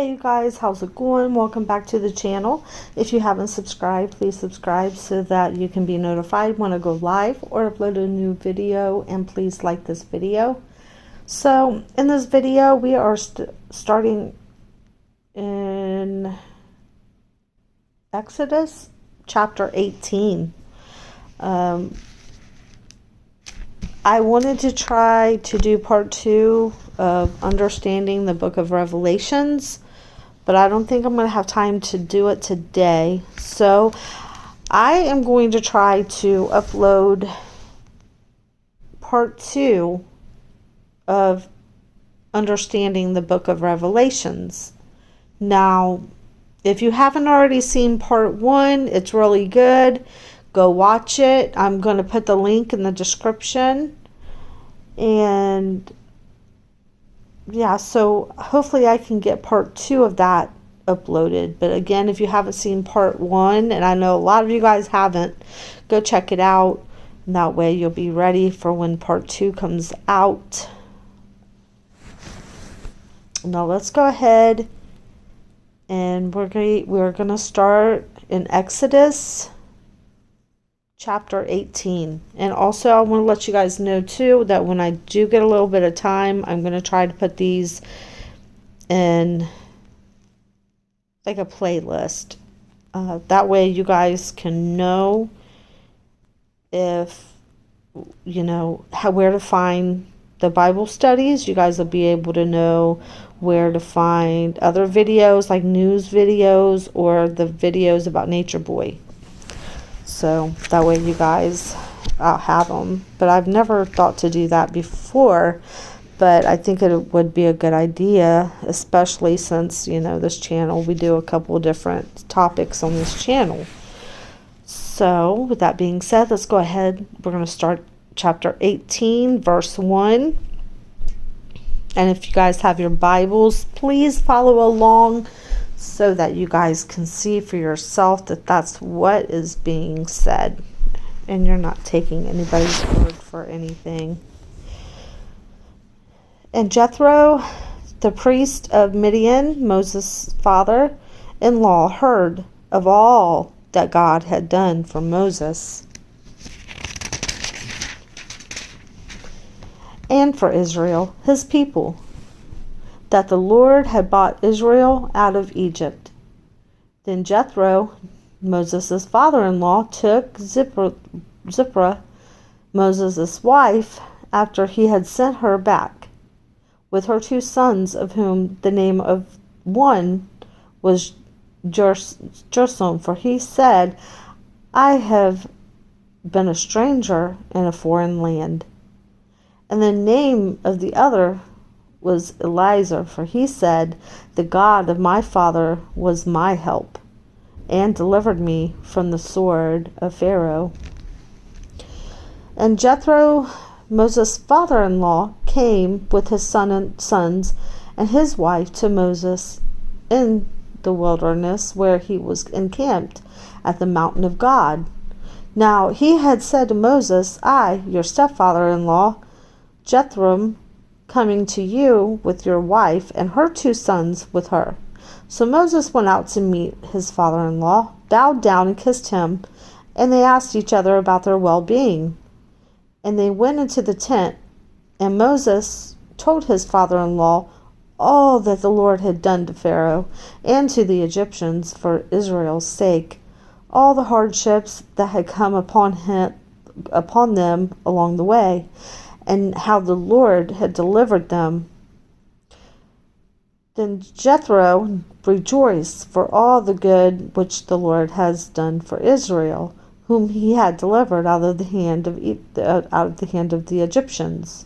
Hey you guys, how's it going? Welcome back to the channel. If you haven't subscribed, please subscribe so that you can be notified when I go live or upload a new video, and please like this video. So in this video we are starting in Exodus chapter 18. I wanted to try to do part 2 of understanding the book of Revelations, but I don't think I'm going to have time to do it today. So I am going to try to upload part 2 of understanding the book of Revelations. Now, if you haven't already seen part 1, it's really good. Go watch it. I'm going to put the link in the description. And yeah, so hopefully I can get part 2 of that uploaded. But again, if you haven't seen part 1, and I know a lot of you guys haven't, go check it out. And that way you'll be ready for when part 2 comes out. Now let's go ahead and we're going to start in Exodus chapter 18. And also I want to let you guys know too that when I do get a little bit of time, I'm going to try to put these in like a playlist. That way you guys can know if you know where to find the Bible studies. You guys will be able to know where to find other videos like news videos or the videos about Nature Boy. So that way you guys have them. But I've never thought to do that before. But I think it would be a good idea, especially since, you know, this channel, we do a couple of different topics on this channel. So with that being said, let's go ahead. We're going to start chapter 18, verse 1. And if you guys have your Bibles, please follow along so that you guys can see for yourself that that's what is being said, and you're not taking anybody's word for anything. And Jethro, the priest of Midian, Moses' father-in-law, heard of all that God had done for Moses and for Israel, his people, that the Lord had brought Israel out of Egypt. Then Jethro, Moses' father-in-law, took Zipporah, Moses' wife, after he had sent her back, with her 2 sons, of whom the name of one was Gershom, for he said, I have been a stranger in a foreign land. And the name of the other was Eliezer, for he said, the God of my father was my help, and delivered me from the sword of Pharaoh. And Jethro, Moses' father-in-law, came with his sons and his wife to Moses in the wilderness, where he was encamped at the mountain of God. Now he had said to Moses, I, your stepfather-in-law, Jethro, coming to you with your wife and her 2 sons with her. So Moses went out to meet his father-in-law, bowed down and kissed him, and they asked each other about their well-being. And they went into the tent, and Moses told his father-in-law all that the Lord had done to Pharaoh and to the Egyptians for Israel's sake, all the hardships that had come upon them along the way, and how the Lord had delivered them. Then Jethro rejoiced for all the good which the Lord has done for Israel, whom he had delivered out of the hand of the Egyptians.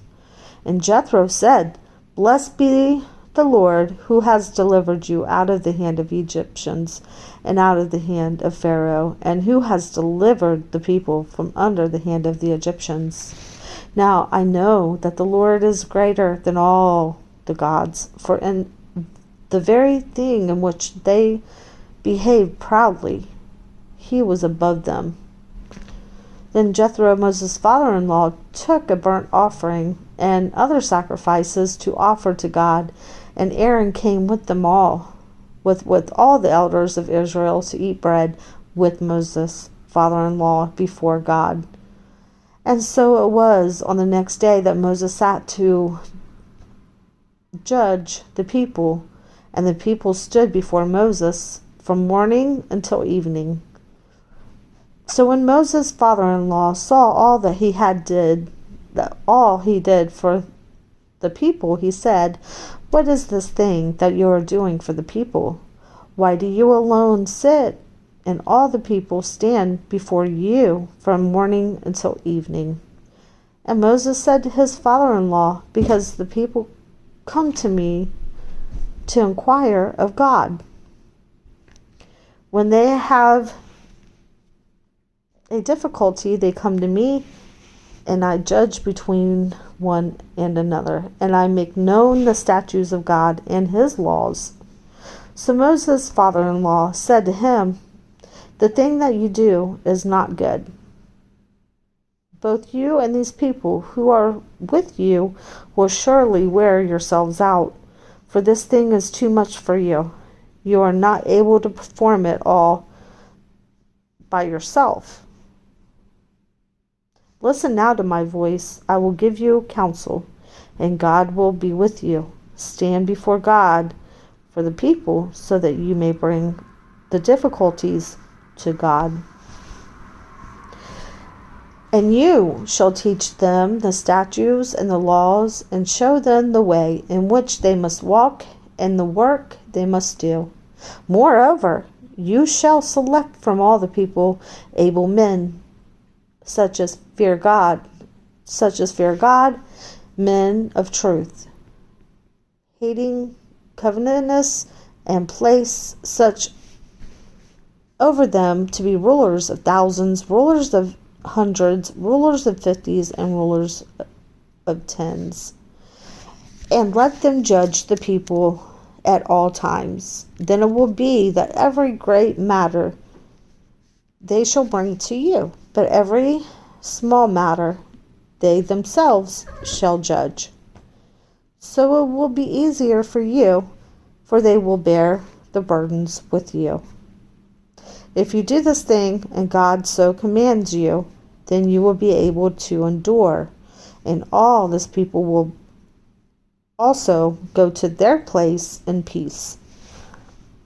And Jethro said, Blessed be the Lord, who has delivered you out of the hand of Egyptians and out of the hand of Pharaoh, and who has delivered the people from under the hand of the Egyptians. Now I know that the Lord is greater than all the gods, for in the very thing in which they behaved proudly, he was above them. Then Jethro, Moses' father-in-law, took a burnt offering and other sacrifices to offer to God, and Aaron came with them all. with all the elders of Israel to eat bread with Moses' father-in-law before God. And so it was on the next day that Moses sat to judge the people, and the people stood before Moses from morning until evening. So when Moses' father-in-law saw all that all he did for the people, he said, "What is this thing that you are doing for the people? Why do you alone sit, and all the people stand before you from morning until evening?" And Moses said to his father-in-law, "Because the people come to me to inquire of God. When they have a difficulty, they come to me, and I judge between one and another, and I make known the statutes of God and his laws." So Moses' father-in-law said to him, "The thing that you do is not good. Both you and these people who are with you will surely wear yourselves out, for this thing is too much for you. You are not able to perform it all by yourself. Listen now to my voice. I will give you counsel, and God will be with you. Stand before God for the people, so that you may bring the difficulties to God. And you shall teach them the statutes and the laws, and show them the way in which they must walk and the work they must do. Moreover, you shall select from all the people able men, such as fear God, men of truth, hating covetousness, and place such over them to be rulers of thousands, rulers of hundreds, rulers of fifties, and rulers of tens. And let them judge the people at all times. Then it will be that every great matter they shall bring to you, but every small matter they themselves shall judge. So it will be easier for you, for they will bear the burdens with you. If you do this thing, and God so commands you, then you will be able to endure, and all this people will also go to their place in peace."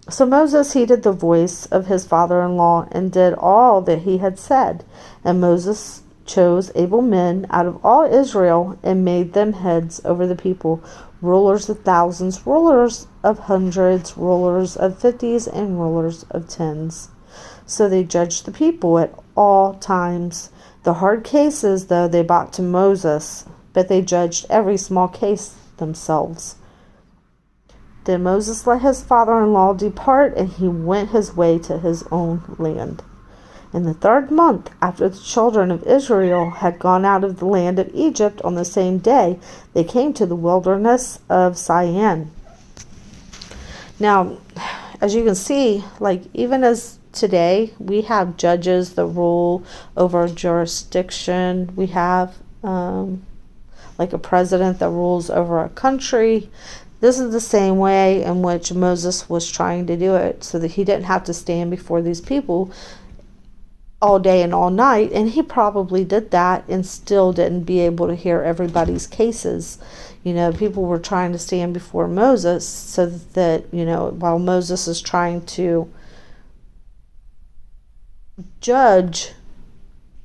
So Moses heeded the voice of his father-in-law and did all that he had said. And Moses chose able men out of all Israel and made them heads over the people, rulers of thousands, rulers of hundreds, rulers of fifties, and rulers of tens. So they judged the people at all times. The hard cases, though, they brought to Moses, but they judged every small case themselves. Then Moses let his father-in-law depart, and he went his way to his own land. In the 3rd month after the children of Israel had gone out of the land of Egypt, on the same day they came to the wilderness of Sin. Now, as you can see, even as today we have judges that rule over jurisdiction, we have a president that rules over a country. This is the same way in which Moses was trying to do it, so that he didn't have to stand before these people all day and all night. And he probably did that and still didn't be able to hear everybody's cases. People were trying to stand before Moses, so that while Moses is trying to judge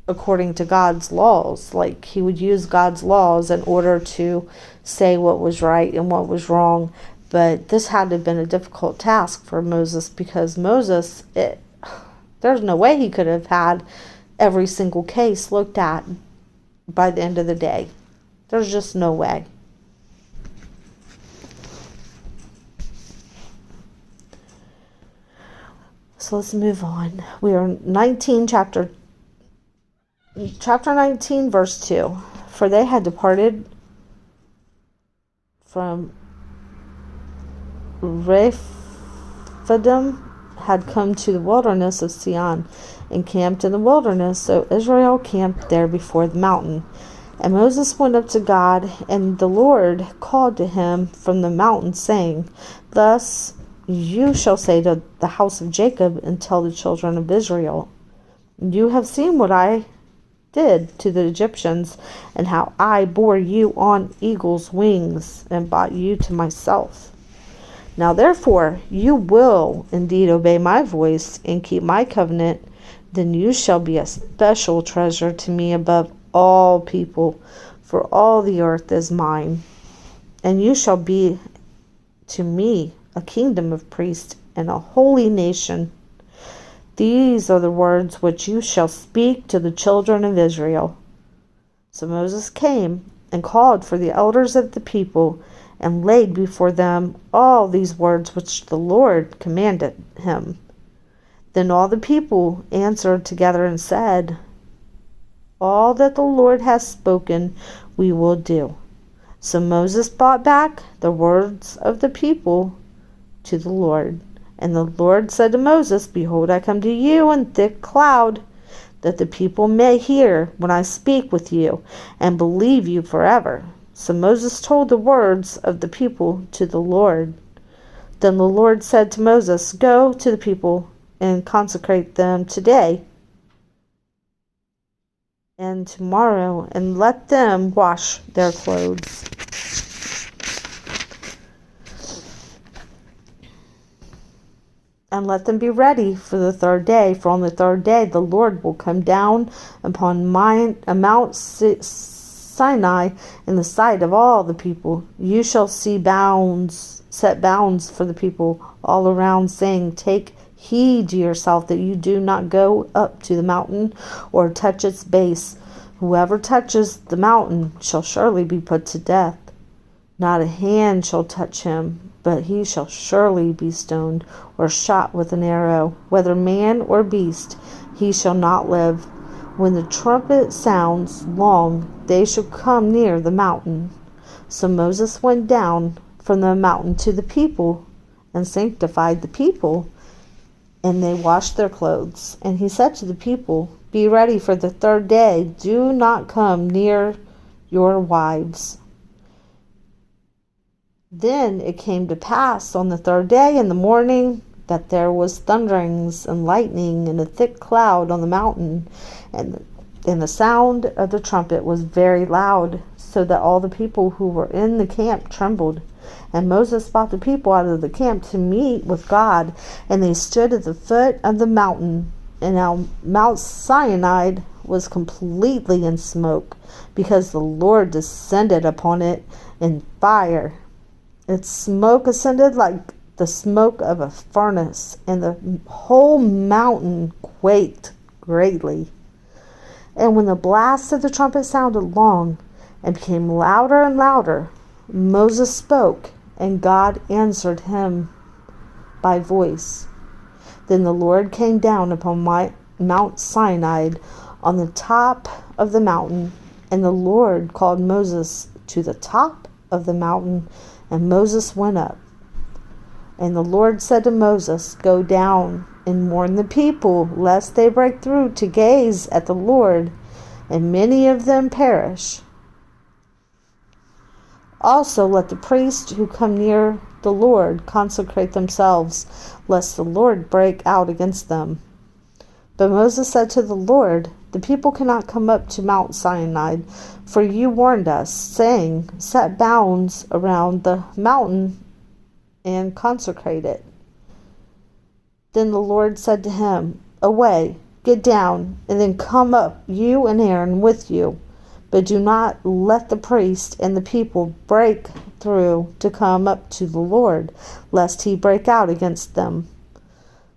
according to God's laws, he would use God's laws in order to say what was right and what was wrong. But this had to have been a difficult task for Moses, because Moses, there's no way he could have had every single case looked at by the end of the day. There's just no way. So let's move on. We are chapter 19, verse 2. For they had departed from Rephidim, had come to the wilderness of Sin, and camped in the wilderness. So Israel camped there before the mountain. And Moses went up to God, and the Lord called to him from the mountain, saying, "Thus you shall say to the house of Jacob and tell the children of Israel, you have seen what I did to the Egyptians, and how I bore you on eagle's wings and brought you to myself. Now therefore you will indeed obey my voice and keep my covenant, then you shall be a special treasure to me above all people, for all the earth is mine. And you shall be to me a kingdom of priests and a holy nation. These are the words which you shall speak to the children of Israel. So Moses came and called for the elders of the people and laid before them all these words which the Lord commanded him. Then all the people answered together and said, all that the Lord has spoken we will do. So Moses brought back the words of the people to the Lord. And the Lord said to Moses, behold, I come to you in thick cloud, that the people may hear when I speak with you, and believe you forever. So Moses told the words of the people to the Lord. Then the Lord said to Moses, go to the people and consecrate them today and tomorrow, and let them wash their clothes. And let them be ready for the third day, for on the third day the Lord will come down upon Mount Sinai in the sight of all the people. You shall set bounds for the people all around, saying, take heed to yourself that you do not go up to the mountain or touch its base. Whoever touches the mountain shall surely be put to death. Not a hand shall touch him, but he shall surely be stoned or shot with an arrow. Whether man or beast, he shall not live. When the trumpet sounds long, they shall come near the mountain. So Moses went down from the mountain to the people and sanctified the people, and they washed their clothes. And he said to the people, be ready for the third day. Do not come near your wives. Then it came to pass on the third day in the morning that there was thunderings and lightning and a thick cloud on the mountain, and the sound of the trumpet was very loud, so that all the people who were in the camp trembled. And Moses brought the people out of the camp to meet with God, and they stood at the foot of the mountain. And now Mount Sinai was completely in smoke, because the Lord descended upon it in fire. Its smoke ascended like the smoke of a furnace, and the whole mountain quaked greatly. And when the blast of the trumpet sounded long and became louder and louder, Moses spoke, and God answered him by voice. Then the Lord came down upon Mount Sinai on the top of the mountain, and the Lord called Moses to the top of the mountain, and Moses went up. And the Lord said to Moses, go down and warn the people, lest they break through to gaze at the Lord, and many of them perish. Also let the priests who come near the Lord consecrate themselves, lest the Lord break out against them. But Moses said to the Lord, the people cannot come up to Mount Sinai, for you warned us, saying, set bounds around the mountain and consecrate it. Then the Lord said to him, away, get down, and then come up, you and Aaron with you. But do not let the priest and the people break through to come up to the Lord, lest he break out against them.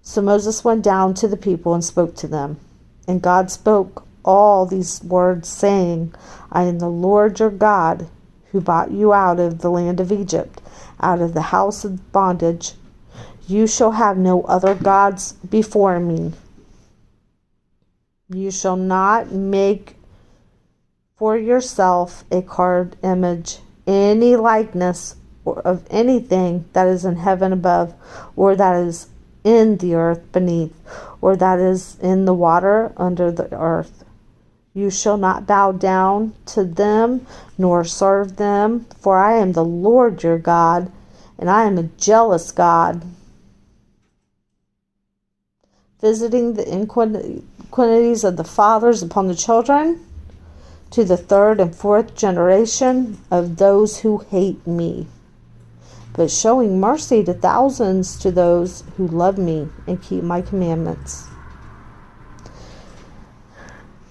So Moses went down to the people and spoke to them. And God spoke all these words, saying, I am the Lord your God, who brought you out of the land of Egypt, out of the house of bondage. You shall have no other gods before me. You shall not make for yourself a carved image, any likeness of anything that is in heaven above, or that is in the earth beneath, or that is in the water under the earth. You shall not bow down to them, nor serve them, for I am the Lord your God, and I am a jealous God, visiting the iniquities of the fathers upon the children, to the third and fourth generation of those who hate me, but showing mercy to thousands to those who love me and keep my commandments.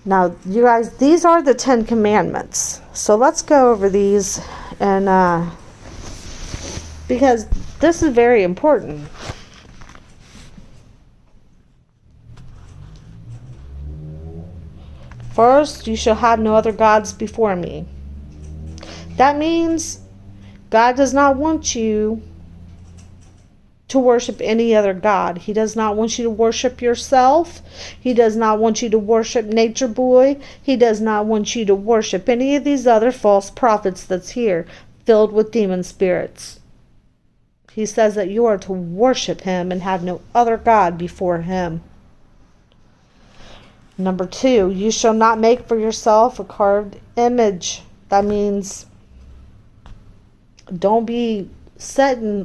Now, you guys, these are the 10 commandments. So let's go over these, and because this is very important. First, you shall have no other gods before me. That means God does not want you to worship any other god. He does not want you to worship yourself. He does not want you to worship Nature Boy. He does not want you to worship any of these other false prophets that's here, filled with demon spirits. He says that you are to worship him and have no other god before him. Number 2, you shall not make for yourself a carved image. That means don't be setting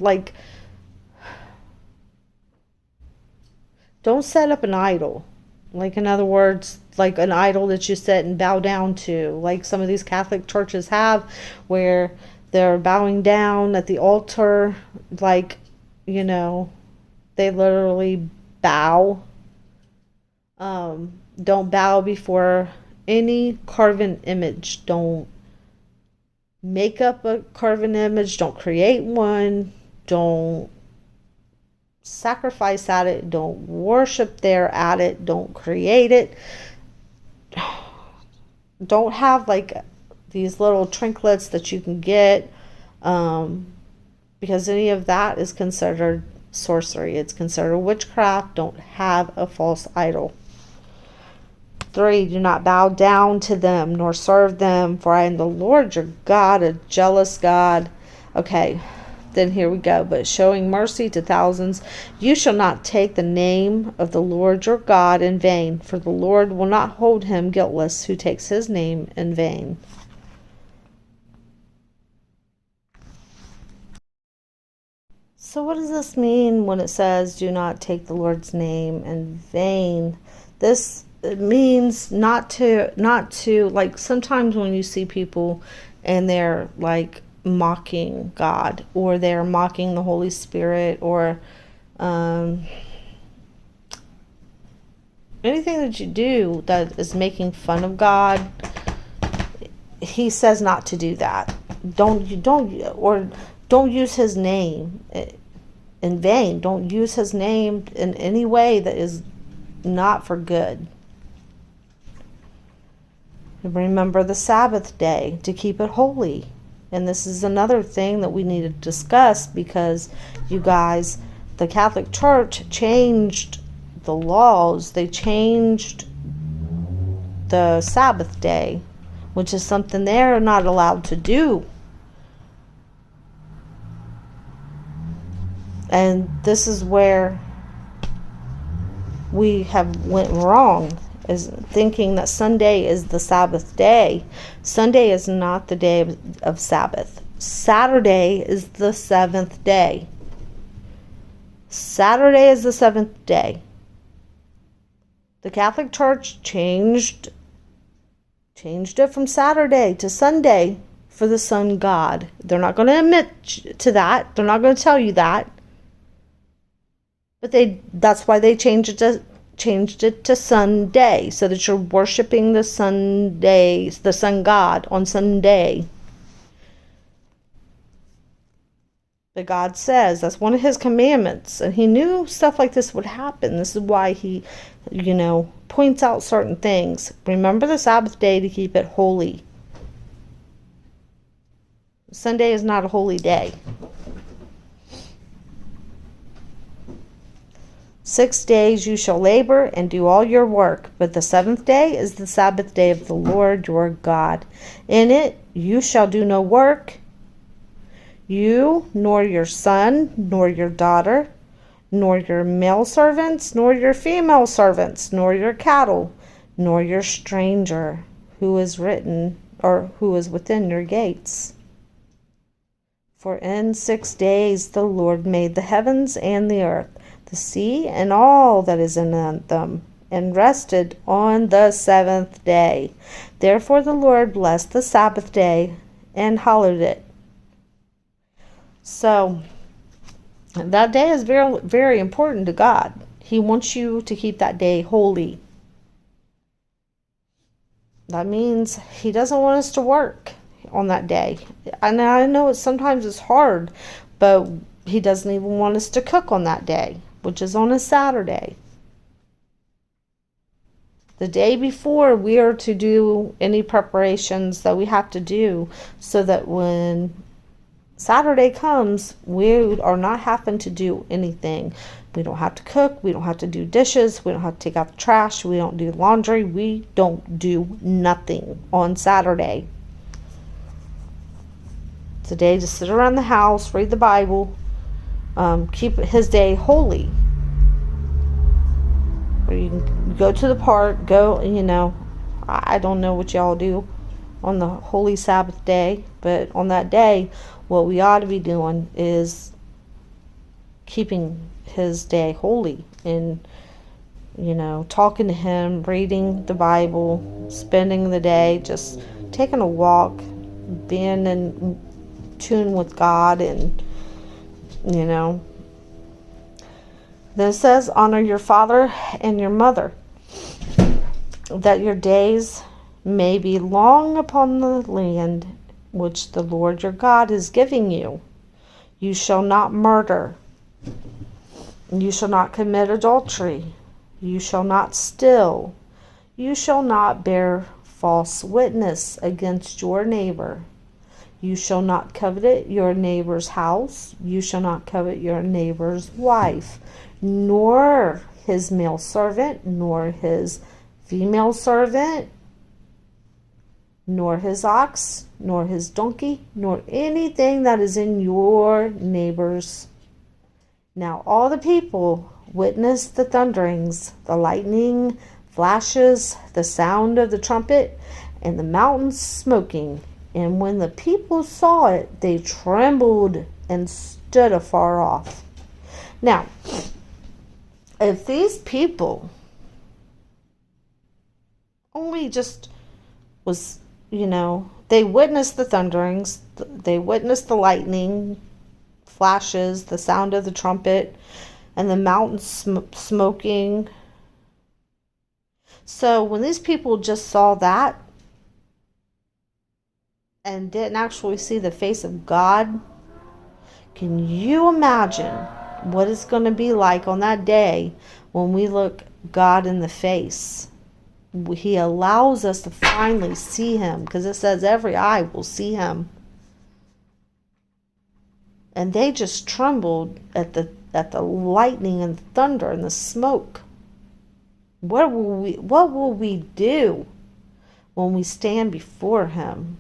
don't set up an idol. Like, in other words, like an idol that you sit and bow down to. Like some of these Catholic churches have, where they're bowing down at the altar. Like, they literally bow. Don't bow before any carven image. Don't make up a carven image. Don't create one. Don't sacrifice at it. Don't worship there at it. Don't create it. Don't have these little trinkets that you can get, because any of that is considered sorcery. It's considered witchcraft. Don't have a false idol. 3, do not bow down to them nor serve them, for I am the Lord your God, a jealous God. Okay, then here we go. But showing mercy to thousands, you shall not take the name of the Lord your God in vain, for the Lord will not hold him guiltless who takes his name in vain. So what does this mean when it says do not take the Lord's name in vain? It means not to like, sometimes when you see people and they're mocking God, or they're mocking the Holy Spirit, or anything that you do that is making fun of God, he says not to do that. Don't use his name in vain. Don't use his name in any way that is not for good. Remember the Sabbath day to keep it holy. And this is another thing that we need to discuss, because you guys, the Catholic Church changed the laws. They changed the Sabbath day, which is something they're not allowed to do. And this is where we have went wrong, is thinking that Sunday is the Sabbath day. Sunday is not the day of Sabbath. Saturday is the 7th day. Saturday is the 7th day. The Catholic Church changed it from Saturday to Sunday for the sun god. They're not going to admit to that. They're not going to tell you that. But that's why they changed it to Sunday, so that you're worshiping the sun god on Sunday. But God says that's one of his commandments, and he knew stuff like this would happen. This is why he, points out certain things. Remember the Sabbath day to keep it holy. Sunday is not a holy day. 6 days you shall labor and do all your work, but the 7th day is the Sabbath day of the Lord your God. In it you shall do no work, you, nor your son, nor your daughter, nor your male servants, nor your female servants, nor your cattle, nor your stranger who is within your gates. For in 6 days the Lord made the heavens and the earth, the sea and all that is in them, and rested on the seventh day. Therefore the Lord blessed the Sabbath day and hallowed it. So that day is very, very important to God. He wants you to keep that day holy. That means He doesn't want us to work on that day. And I know sometimes it's hard, but He doesn't even want us to cook on that day, which is on a Saturday. The day before, we are to do any preparations that we have to do so that when Saturday comes, we are not having to do anything. We don't have to cook. We don't have to do dishes. We don't have to take out the trash. We don't do laundry. We don't do nothing on Saturday. It's a day to sit around the house, read the Bible, keep His day holy. Or you can go to the park, I don't know what y'all do on the holy Sabbath day, but on that day, what we ought to be doing is keeping His day holy and, talking to Him, reading the Bible, spending the day, just taking a walk, being in tune with God, and, Then it says, honor your father and your mother, that your days may be long upon the land which the Lord your God is giving you. You shall not murder. You shall not commit adultery. You shall not steal. You shall not bear false witness against your neighbor. You shall not covet your neighbor's house. You shall not covet your neighbor's wife, nor his male servant, nor his female servant, nor his ox, nor his donkey, nor anything that is in your neighbor's. Now all the people witnessed the thunderings, the lightning flashes, the sound of the trumpet, and the mountains smoking. And when the people saw it, they trembled and stood afar off. Now, if these people only just was, they witnessed the thunderings, they witnessed the lightning flashes, the sound of the trumpet, and the mountains smoking. So when these people just saw that and didn't actually see the face of God, can you imagine what it's going to be like on that day when we look God in the face? He allows us to finally see Him, because it says every eye will see Him. And they just trembled at the lightning and thunder and the smoke. What will we do when we stand before Him?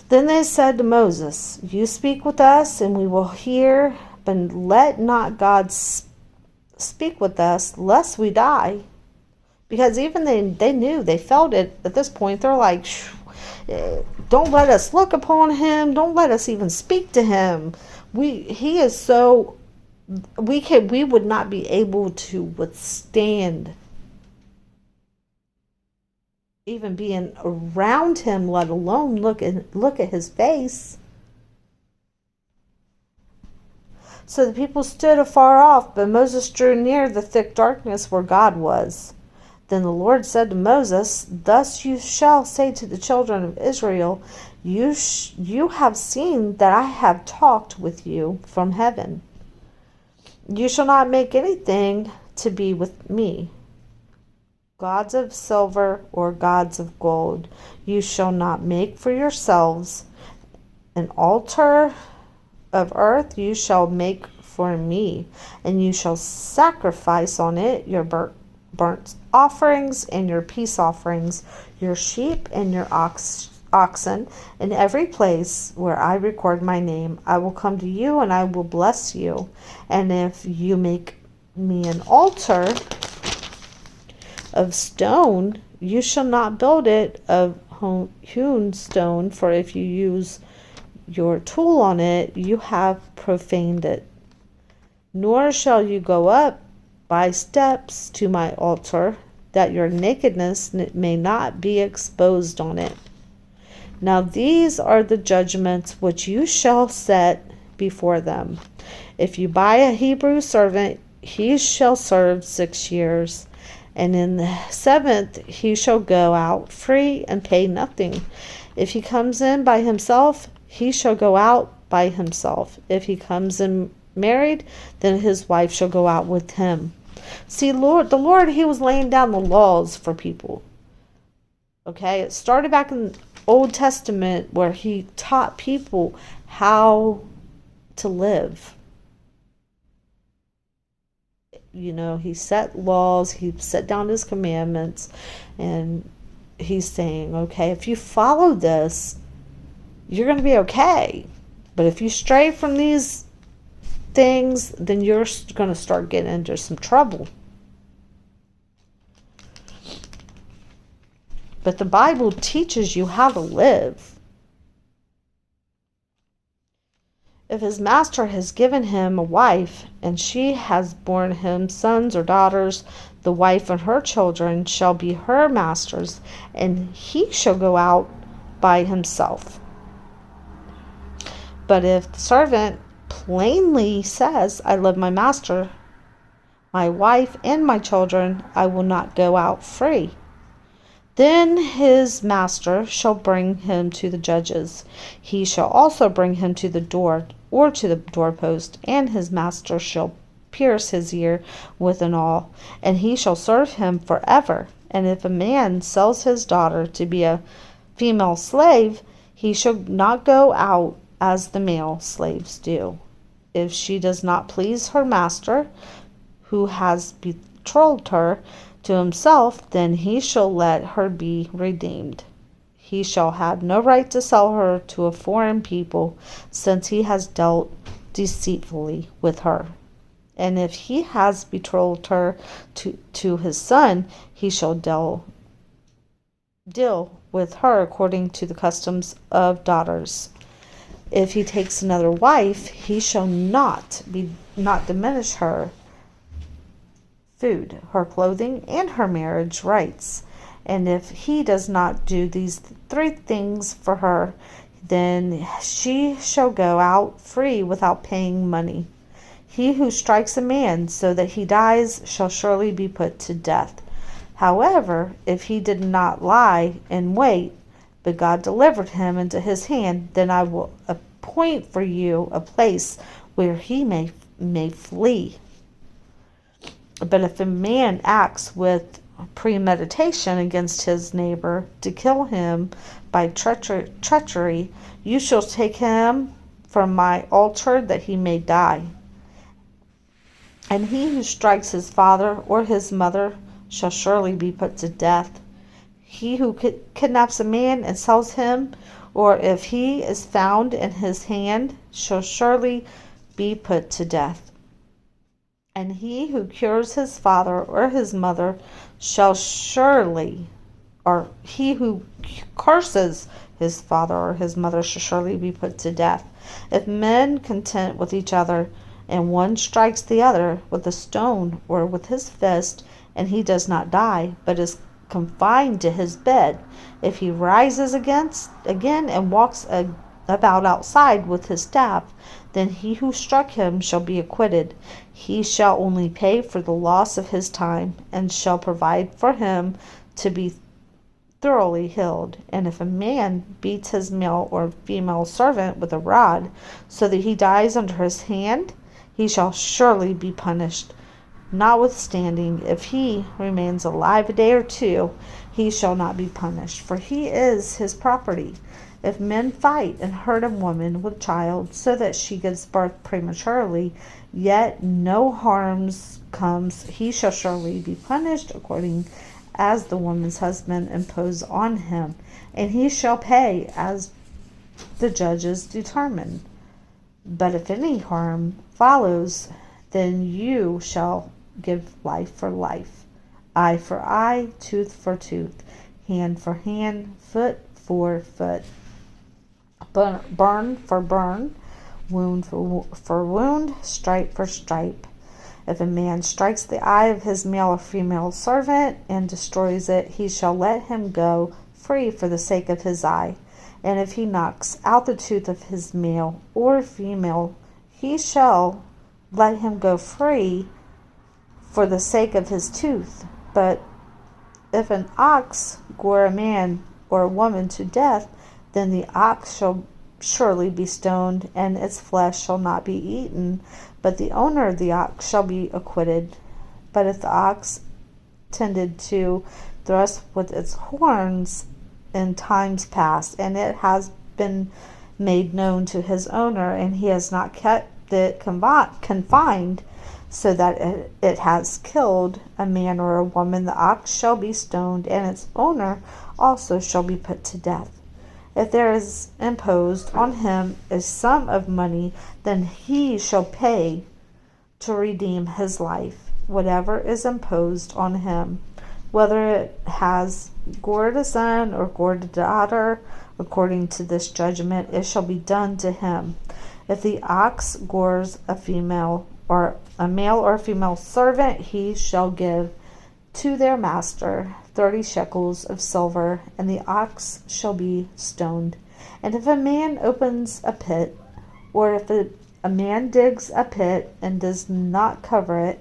Then they said to Moses, you speak with us, and we will hear, but let not God speak with us, lest we die. Because even they knew, they felt it at this point. They're like, don't let us look upon Him. Don't let us even speak to Him. He is so, we would not be able to withstand even being around Him, let alone look at His face. So the people stood afar off, but Moses drew near the thick darkness where God was. Then the Lord said to Moses, thus you shall say to the children of Israel, you have seen that I have talked with you from heaven. You shall not make anything to be with me, gods of silver or gods of gold. You shall not make for yourselves an altar of earth. You shall make for me, and you shall sacrifice on it your burnt offerings and your peace offerings, your sheep and your oxen. In every place where I record my name, I will come to you and I will bless you. And if you make me an altar of stone, you shall not build it of hewn stone, for if you use your tool on it, you have profaned it. Nor shall you go up by steps to my altar, that your nakedness may not be exposed on it. Now these are the judgments which you shall set before them. If you buy a Hebrew servant, he shall serve 6 years, and in the 7th he shall go out free and pay nothing. If he comes in by himself, he shall go out by himself. If he comes in married, then his wife shall go out with him. See, the Lord, he was laying down the laws for people. Okay, it started back in the Old Testament where he taught people how to live. He set laws, he set down his commandments, and he's saying, okay, if you follow this, you're going to be okay. But if you stray from these things, then you're going to start getting into some trouble. But the Bible teaches you how to live. If his master has given him a wife, and she has borne him sons or daughters, the wife and her children shall be her master's, and he shall go out by himself. But if the servant plainly says, I love my master, my wife, and my children, I will not go out free, then his master shall bring him to the judges. He shall also bring him to the door or to the doorpost, and his master shall pierce his ear with an awl, and he shall serve him forever. And if a man sells his daughter to be a female slave, he shall not go out as the male slaves do. If she does not please her master, who has betrothed her to himself, then he shall let her be redeemed. He shall have no right to sell her to a foreign people, since he has dealt deceitfully with her. And if he has betrothed her to his son, he shall deal with her according to the customs of daughters. If he takes another wife, he shall not diminish her food, her clothing, and her marriage rights. And if he does not do these 3 things for her, then she shall go out free without paying money. He who strikes a man so that he dies shall surely be put to death. However, if he did not lie in wait, but God delivered him into his hand, then I will appoint for you a place where he may flee. But if a man acts with premeditation against his neighbor to kill him by treachery, you shall take him from my altar that he may die. And he who strikes his father or his mother shall surely be put to death. He who kidnaps a man and sells him, or if he is found in his hand, shall surely be put to death. And he who cures his father or his mother shall surely, or he who curses his father or his mother shall surely be put to death. If men contend with each other, and one strikes the other with a stone or with his fist, and he does not die, but is confined to his bed, if he rises again and walks about outside with his staff, then he who struck him shall be acquitted. He shall only pay for the loss of his time, and shall provide for him to be thoroughly healed. And if a man beats his male or female servant with a rod, so that he dies under his hand, he shall surely be punished. Notwithstanding, if he remains alive a day or 2, he shall not be punished, for he is his property. If men fight and hurt a woman with child, so that she gives birth prematurely, yet no harms comes, he shall surely be punished according as the woman's husband imposed on him, and he shall pay as the judges determine. But if any harm follows, then you shall give life for life, eye for eye, tooth for tooth, hand for hand, foot for foot, burn for burn, wound for wound, stripe for stripe. If a man strikes the eye of his male or female servant and destroys it, he shall let him go free for the sake of his eye. And if he knocks out the tooth of his male or female, he shall let him go free for the sake of his tooth. But if an ox gore a man or a woman to death, then the ox shall surely be stoned, and its flesh shall not be eaten, but the owner of the ox shall be acquitted. But if the ox tended to thrust with its horns in times past, and it has been made known to his owner, and he has not kept it confined, so that it has killed a man or a woman, the ox shall be stoned, and its owner also shall be put to death. If there is imposed on him a sum of money, then he shall pay to redeem his life, whatever is imposed on him, whether it has gored a son or gored a daughter. According to this judgment, it shall be done to him. If the ox gores a female or a male or female servant, he shall give to their master 30 shekels of silver, and the ox shall be stoned. And if a man opens a pit, or if a man digs a pit and does not cover it,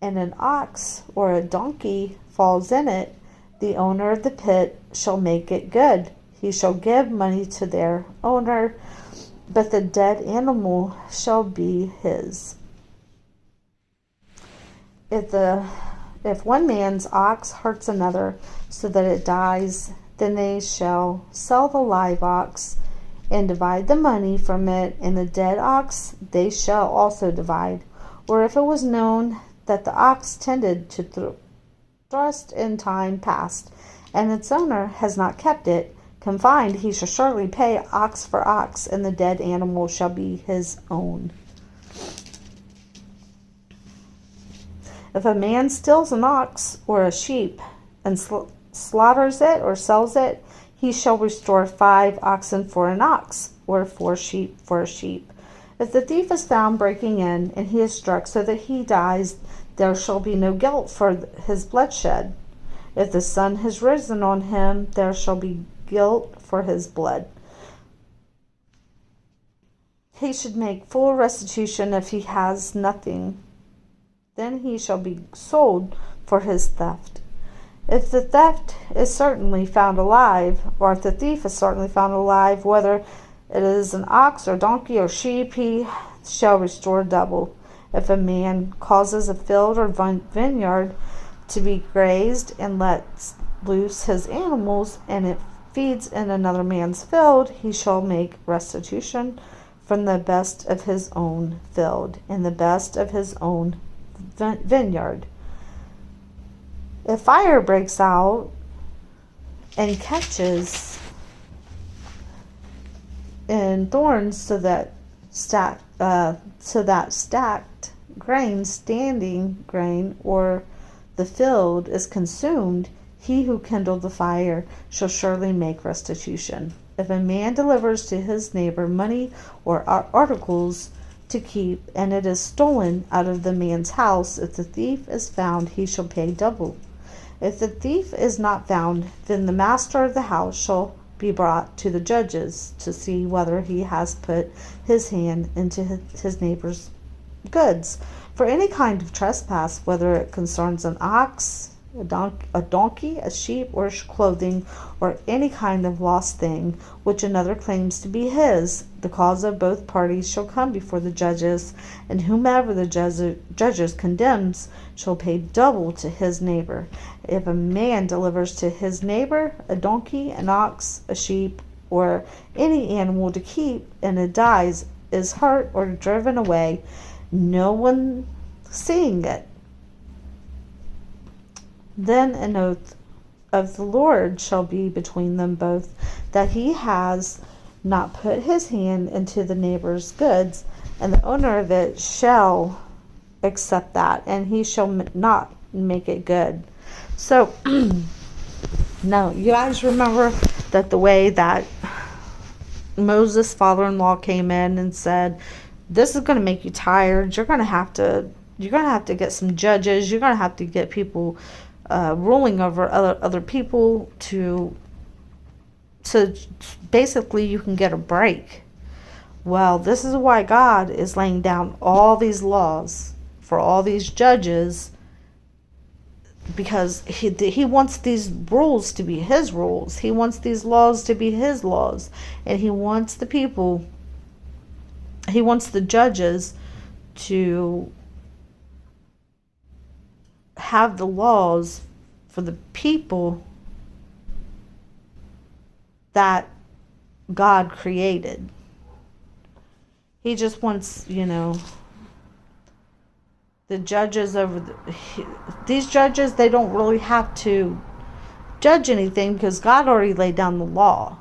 and an ox or a donkey falls in it, the owner of the pit shall make it good. He shall give money to their owner, but the dead animal shall be his. If one man's ox hurts another so that it dies, then they shall sell the live ox and divide the money from it, and the dead ox they shall also divide. Or if it was known that the ox tended to thrust in time past, and its owner has not kept it confined, he shall surely pay ox for ox, and the dead animal shall be his own. If a man steals an ox or a sheep and slaughters it or sells it, he shall restore 5 oxen for an ox, or 4 sheep for a sheep. If the thief is found breaking in, and he is struck so that he dies, there shall be no guilt for his bloodshed. If the sun has risen on him, there shall be guilt for his blood. He should make full restitution if he has nothing. Then he shall be sold for his theft. If the theft is certainly found alive, or if the thief is certainly found alive, whether it is an ox or donkey or sheep, he shall restore double. If a man causes a field or vineyard to be grazed and lets loose his animals, and it feeds in another man's field, he shall make restitution from the best of his own field and the best of his own vineyard. If fire breaks out and catches in thorns so that stacked grain, standing grain, or the field is consumed, he who kindled the fire shall surely make restitution. If a man delivers to his neighbor money or articles to keep, and it is stolen out of the man's house, if the thief is found, he shall pay double. If the thief is not found, then the master of the house shall be brought to the judges to see whether he has put his hand into his neighbor's goods. For any kind of trespass, whether it concerns an ox, a donkey, a sheep, or clothing, or any kind of lost thing which another claims to be his, the cause of both parties shall come before the judges, and whomever the judges condemns shall pay double to his neighbor. If a man delivers to his neighbor a donkey, an ox, a sheep, or any animal to keep, and it dies, is hurt, or driven away, no one seeing it, then an oath of the Lord shall be between them both, that he has not put his hand into the neighbor's goods, and the owner of it shall accept that, and he shall not make it good. So, now, you guys remember that the way that Moses' father-in-law came in and said, this is going to make you tired. You're going to have to get some judges. You're going to have to get people ruling over other people so basically you can get a break. Well, this is why God is laying down all these laws for all these judges, because he wants these rules to be his rules. He wants these laws to be his laws. And he wants the judges to have the laws for the people that God created. He just wants, the judges these judges, they don't really have to judge anything because God already laid down the law.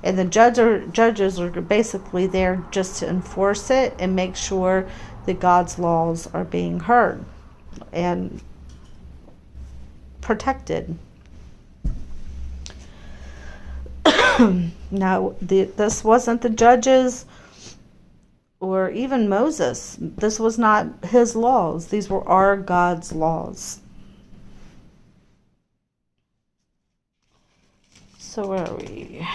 And the judges are basically there just to enforce it and make sure that God's laws are being heard and protected. Now, this wasn't the judges or even Moses. This was not his laws. These were our God's laws. So where are we?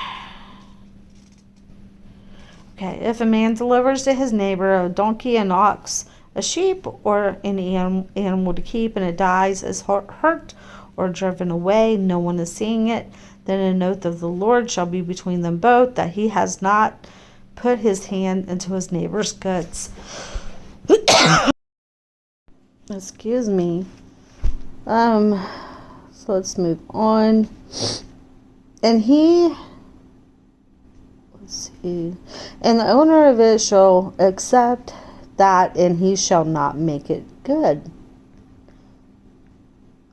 Okay, if a man delivers to his neighbor a donkey, an ox, a sheep, or any animal to keep, and it dies, is hurt or driven away, no one is seeing it, then an oath of the Lord shall be between them both, that he has not put his hand into his neighbor's goods. Excuse me. So let's move on. And let's see. And the owner of it shall accept that, and he shall not make it good.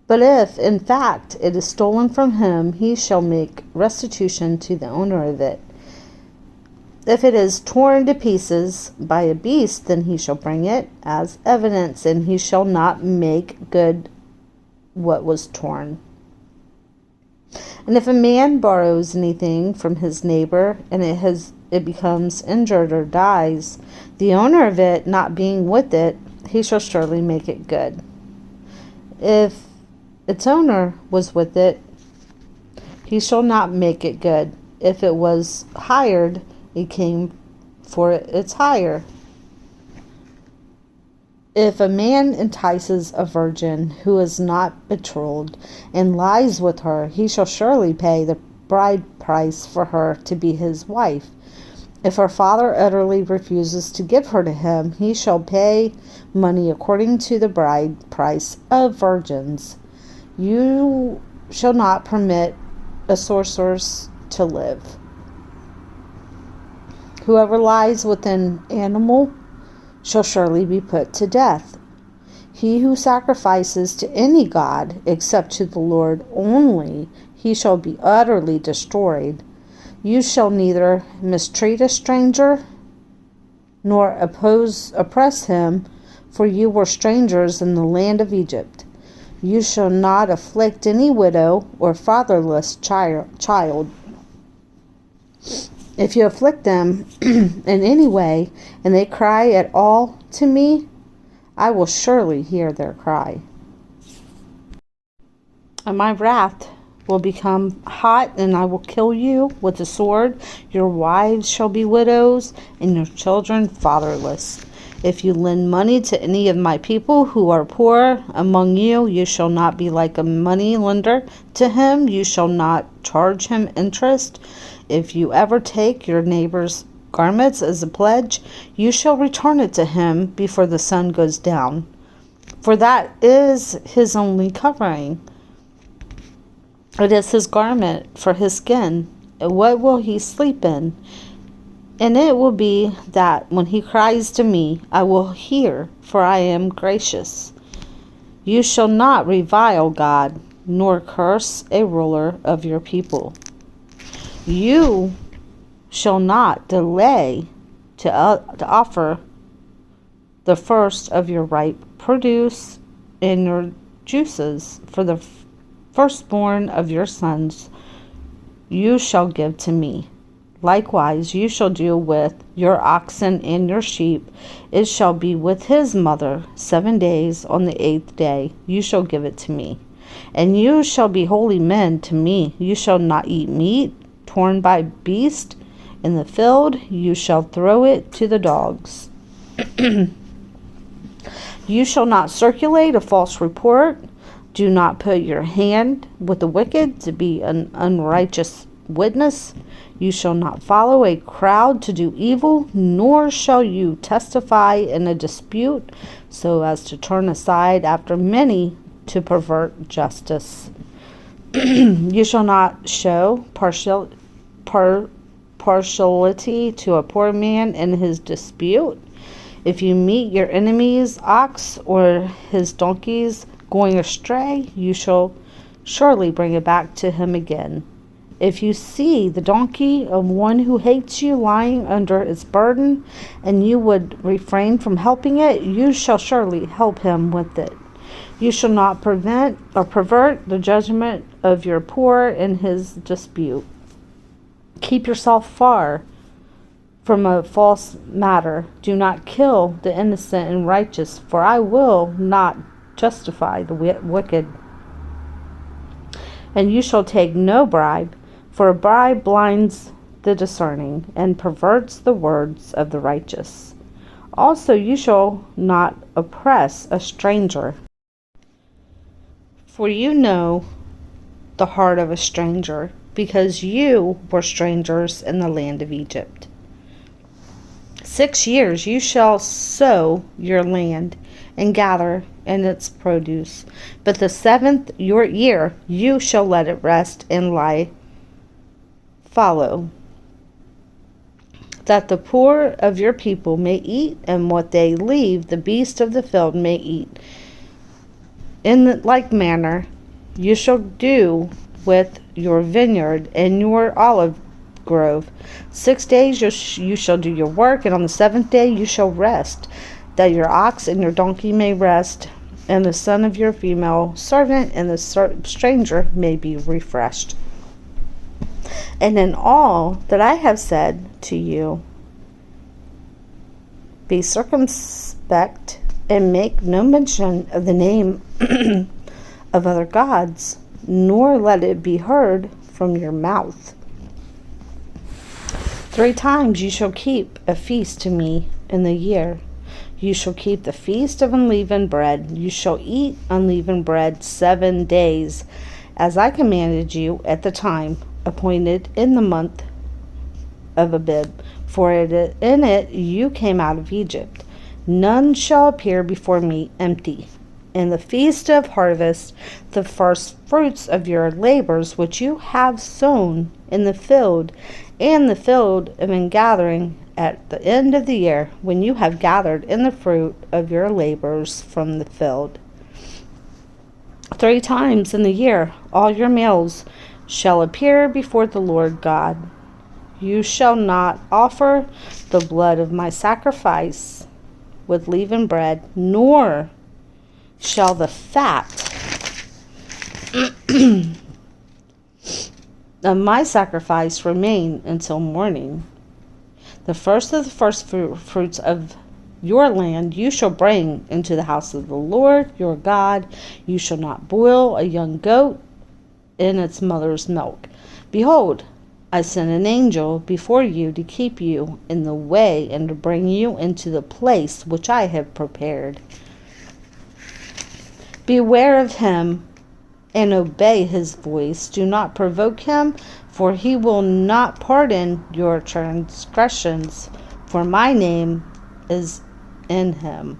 But if, in fact, it is stolen from him, he shall make restitution to the owner of it. If it is torn to pieces by a beast, then he shall bring it as evidence, and he shall not make good what was torn. And if a man borrows anything from his neighbor, and it becomes injured or dies, the owner of it not being with it, he shall surely make it good. If its owner was with it, he shall not make it good. If it was hired, it came for its hire. If a man entices a virgin who is not betrothed and lies with her, he shall surely pay the bride price for her to be his wife. If her father utterly refuses to give her to him, he shall pay money according to the bride price of virgins. You shall not permit a sorceress to live. Whoever lies with an animal shall surely be put to death. He who sacrifices to any god except to the Lord only, he shall be utterly destroyed. You shall neither mistreat a stranger nor oppress him, for you were strangers in the land of Egypt. You shall not afflict any widow or fatherless child. If you afflict them in any way, and they cry at all to me, I will surely hear their cry. And my wrath will become hot, and I will kill you with the sword. Your wives shall be widows, and your children fatherless. If you lend money to any of my people who are poor among you, you shall not be like a money lender to him. You shall not charge him interest. If you ever take your neighbor's garments as a pledge, you shall return it to him before the sun goes down. For that is his only covering. It is his garment for his skin. What will he sleep in? And it will be that when he cries to me, I will hear, for I am gracious. You shall not revile God, nor curse a ruler of your people. You shall not delay to offer the first of your ripe produce and your juices for the firstborn of your sons you shall give to me. Likewise you shall do with your oxen and your sheep. It shall be with his mother 7 days. On the 8th day you shall give it to me. And you shall be holy men to me. You shall not eat meat torn by beast in the field. You shall throw it to the dogs. You shall not circulate a false report. Do not put your hand with the wicked to be an unrighteous witness. You shall not follow a crowd to do evil, nor shall you testify in a dispute so as to turn aside after many to pervert justice. You shall not show partiality to a poor man in his dispute. If you meet your enemy's ox or his donkeys going astray, you shall surely bring it back to him again. If you see the donkey of one who hates you lying under its burden, and you would refrain from helping it, you shall surely help him with it. You shall not prevent or pervert the judgment of your poor in his dispute. Keep yourself far from a false matter. Do not kill the innocent and righteous, for I will not justify the wicked. And you shall take no bribe, for a bribe blinds the discerning and perverts the words of the righteous. Also you shall not oppress a stranger, for you know the heart of a stranger, because you were strangers in the land of Egypt. 6 years you shall sow your land and gather in its produce, but the 7th your year you shall let it rest and lie fallow, that the poor of your people may eat, and what they leave the beasts of the field may eat. In like manner you shall do with your vineyard and your olive grove. 6 days you shall do your work, and on the 7th day you shall rest, that your ox and your donkey may rest, and the son of your female servant and the stranger may be refreshed. And in all that I have said to you, be circumspect, and make no mention of the name of other gods, nor let it be heard from your mouth. 3 times you shall keep a feast to me in the year. You shall keep the feast of unleavened bread. You shall eat unleavened bread 7 days, as I commanded you at the time appointed in the month of Abib, for in it you came out of Egypt. None shall appear before me empty. In the feast of harvest, the first fruits of your labors which you have sown in the field, and the field of ingathering at the end of the year, when you have gathered in the fruit of your labors from the field. 3 times in the year all your males shall appear before the Lord God. You shall not offer the blood of my sacrifice with leavened bread, nor shall the fat of my sacrifice remain until morning. The first of the first fruits of your land you shall bring into the house of the Lord your God. You shall not boil a young goat in its mother's milk. Behold, I send an angel before you to keep you in the way and to bring you into the place which I have prepared. Beware of him and obey his voice. Do not provoke him, for he will not pardon your transgressions, for my name is in him.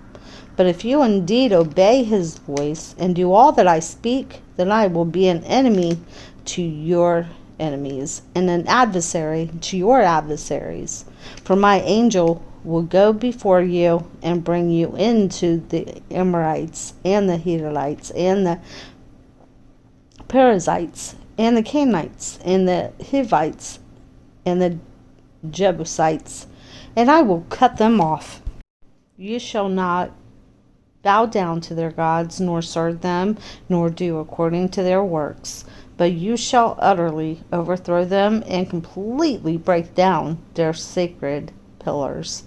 But if you indeed obey his voice and do all that I speak, then I will be an enemy to your enemies and an adversary to your adversaries. For my angel will go before you and bring you into the Amorites and the Hittites and the Perizzites and the Canaanites and the Hivites and the Jebusites, and I will cut them off. You shall not bow down to their gods, nor serve them, nor do according to their works. but you shall utterly overthrow them and completely break down their sacred pillars.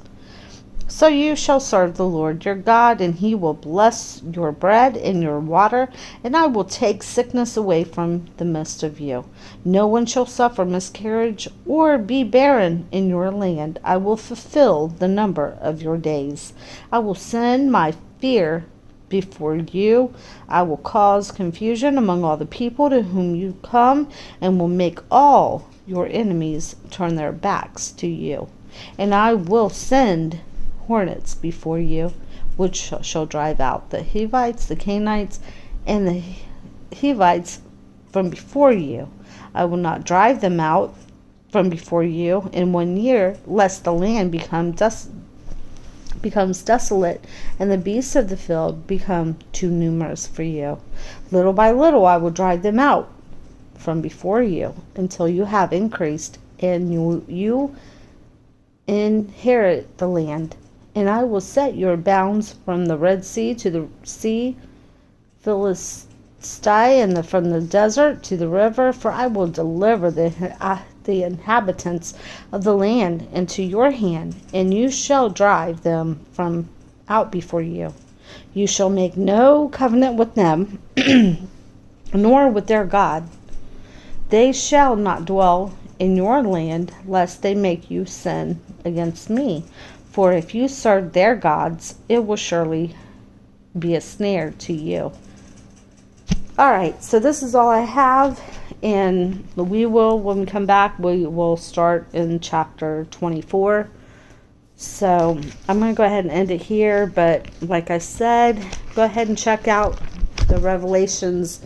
So you shall serve the Lord your God, and he will bless your bread and your water, and I will take sickness away from the midst of you. No one shall suffer miscarriage or be barren in your land. I will fulfill the number of your days. I will send my fear before you. I will cause confusion among all the people to whom you come, and will make all your enemies turn their backs to you. And I will send hornets before you, which shall drive out the Hivites, the Canaanites, and the Hivites from before you. I will not drive them out from before you in 1 year, lest the land becomes desolate, and the beasts of the field become too numerous for you. Little by little I will drive them out from before you, until you have increased, and you inherit the land. And I will set your bounds from the Red Sea to the sea Philistine, and from the desert to the river, for I will deliver the inhabitants of the land into your hand, and you shall drive them from out before you. You shall make no covenant with them, nor with their God. They shall not dwell in your land, lest they make you sin against me. For if you serve their gods, it will surely be a snare to you. Alright, so this is all I have, and when we come back, we will start in chapter 24. So I'm going to go ahead and end it here, but like I said, go ahead and check out the Revelations,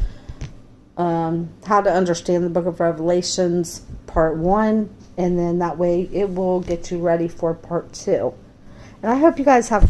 how to understand the book of Revelations, part 1, and then that way it will get you ready for part 2. And I hope you guys have